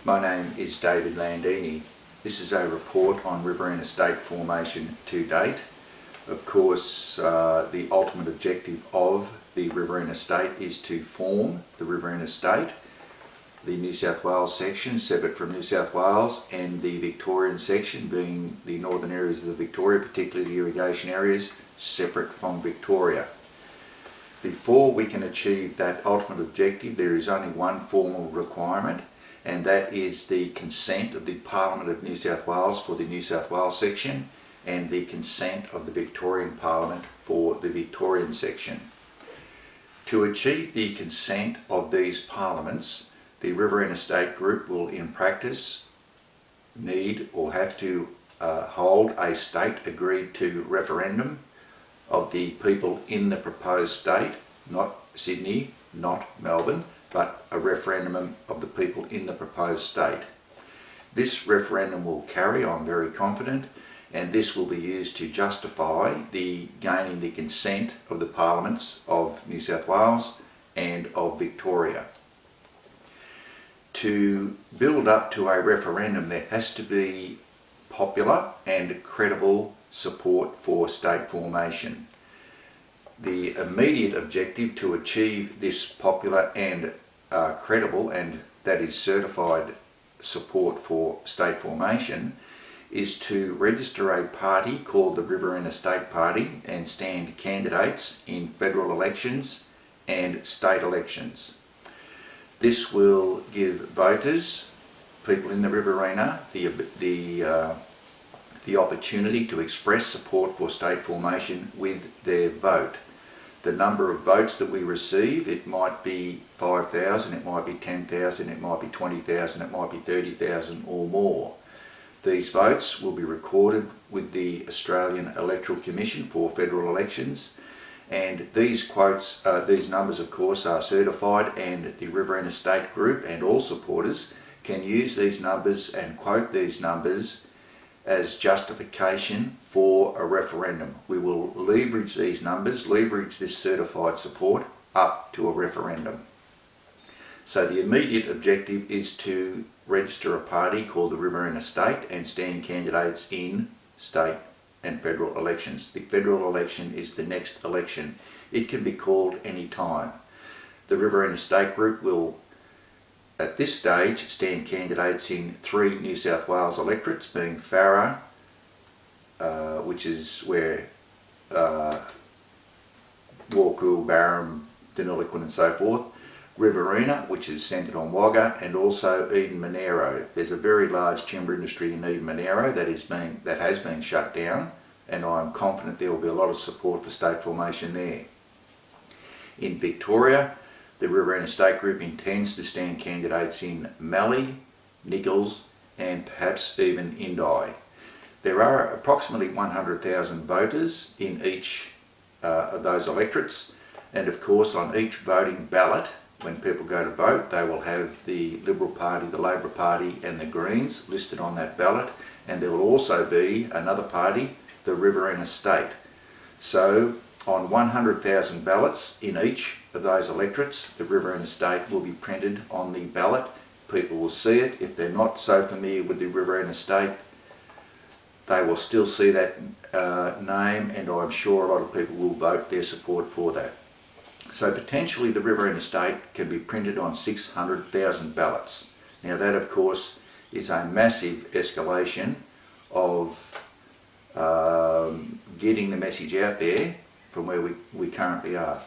My name is David Landini. This is a report on Riverina State formation to date. Of course, the ultimate objective of the Riverina State is to form the Riverina State, the New South Wales section separate from New South Wales, and the Victorian section, being the northern areas of the Victoria, particularly the irrigation areas, separate from Victoria. Before we can achieve that ultimate objective, there is only one formal requirement, and that is the consent of the Parliament of New South Wales for the New South Wales section and the consent of the Victorian Parliament for the Victorian section. To achieve the consent of these parliaments, the Riverina State Group will in practice need or have to hold a state agreed to referendum of the people in the proposed state, not Sydney, not Melbourne, but a referendum of the people in the proposed state. This referendum will carry, I'm very confident, and this will be used to justify the gaining the consent of the parliaments of New South Wales and of Victoria. To build up to a referendum, there has to be popular and credible support for state formation. The immediate objective to achieve this popular and credible, and that is certified support for state formation, is to register a party called the Riverina State Party and stand candidates in federal elections and state elections. This will give voters, people in the Riverina, the opportunity to express support for state formation with their vote. The number of votes that we receive, it might be 5,000, it might be 10,000, it might be 20,000, it might be 30,000 or more. These votes will be recorded with the Australian Electoral Commission for federal elections, and these numbers of course are certified, and the Riverina State Group and all supporters can use these numbers and quote these numbers as justification for a referendum. We will leverage these numbers, leverage this certified support up to a referendum. So the immediate objective is to register a party called the Riverina State and stand candidates in state and federal elections. The federal election is the next election. It can be called any time. The Riverina State Group will, at this stage, stand candidates in 3 New South Wales electorates, being Farrer, which is where Warcool, Barham, Deniliquin and so forth, Riverina, which is centred on Wagga, and also Eden Monaro. There's a very large timber industry in Eden Monaro that has been shut down, and I'm confident there will be a lot of support for state formation there. In Victoria, the Riverina State Group intends to stand candidates in Mallee, Nichols and perhaps even Indi. There are approximately 100,000 voters in each of those electorates, and of course on each voting ballot, when people go to vote, they will have the Liberal Party, the Labor Party and the Greens listed on that ballot, and there will also be another party, the Riverina State. So on 100,000 ballots in each of those electorates, the Riverina State will be printed on the ballot. People will see it. If they're not so familiar with the Riverina State, they will still see that name, and I'm sure a lot of people will vote their support for that. So potentially the Riverina State can be printed on 600,000 ballots. Now that of course is a massive escalation of getting the message out there from where we currently are.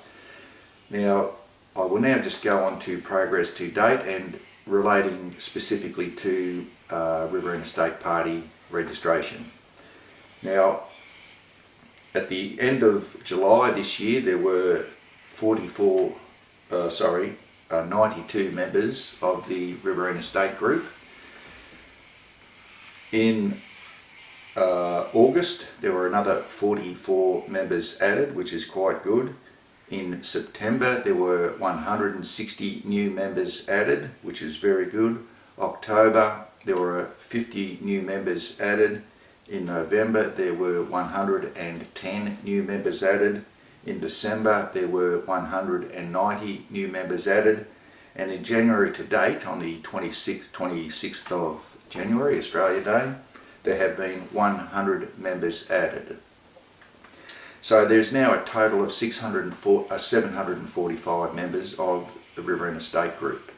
Now I will now just go on to progress to date and relating specifically to Riverina State Party registration. Now at the end of July this year there were 92 members of the Riverina State Group. In August there were another 44 members added, which is quite good. In September there were 160 new members added, which is very good. October there were 50 new members added. In November there were 110 new members added. In December there were 190 new members added, And in January to date, on the 26th of January, Australia Day, there have been 100 members added. So there's now a total of 745 members of the Riverina State Group.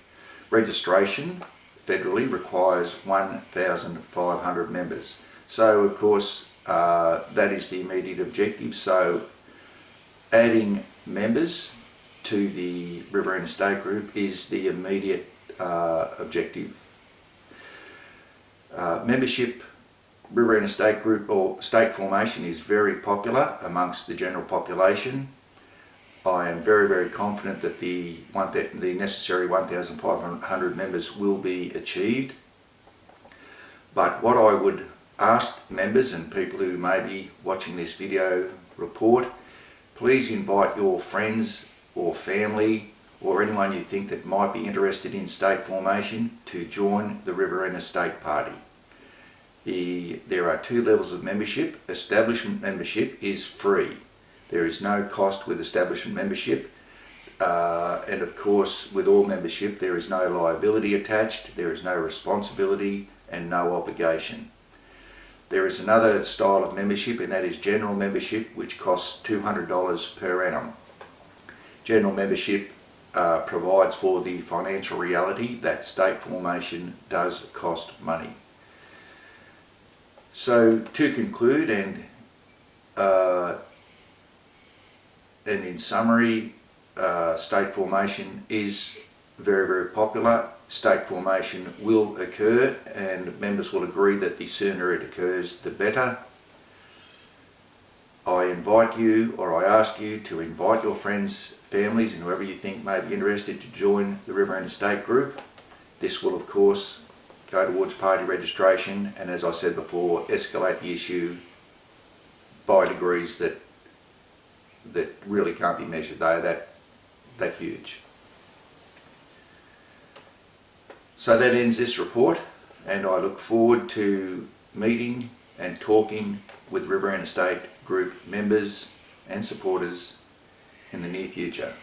Registration federally requires 1,500 members. So of course that is the immediate objective. So adding members to the Riverina State Group is the immediate objective. Membership, Riverina State Group or state formation is very popular amongst the general population. I am very, very confident that the necessary 1,500 members will be achieved. But what I would ask members and people who may be watching this video report, please invite your friends or family or anyone you think that might be interested in state formation to join the Riverina State Party. There are two levels of membership. Establishment membership is free. There is no cost with establishment membership, and of course with all membership there is no liability attached, there is no responsibility and no obligation. There is another style of membership, and that is general membership, which costs $200 per annum. General membership provides for the financial reality that state formation does cost money. So to conclude and in summary, state formation is very, very popular. State formation will occur, and members will agree that the sooner it occurs the better. I invite you, or I ask you to invite your friends, families and whoever you think may be interested to join the Riverina State Group. This will of course go towards party registration and, as I said before, escalate the issue by degrees that really can't be measured. They are that huge. So that ends this report, and I look forward to meeting and talking with Riverina State Group members and supporters in the near future.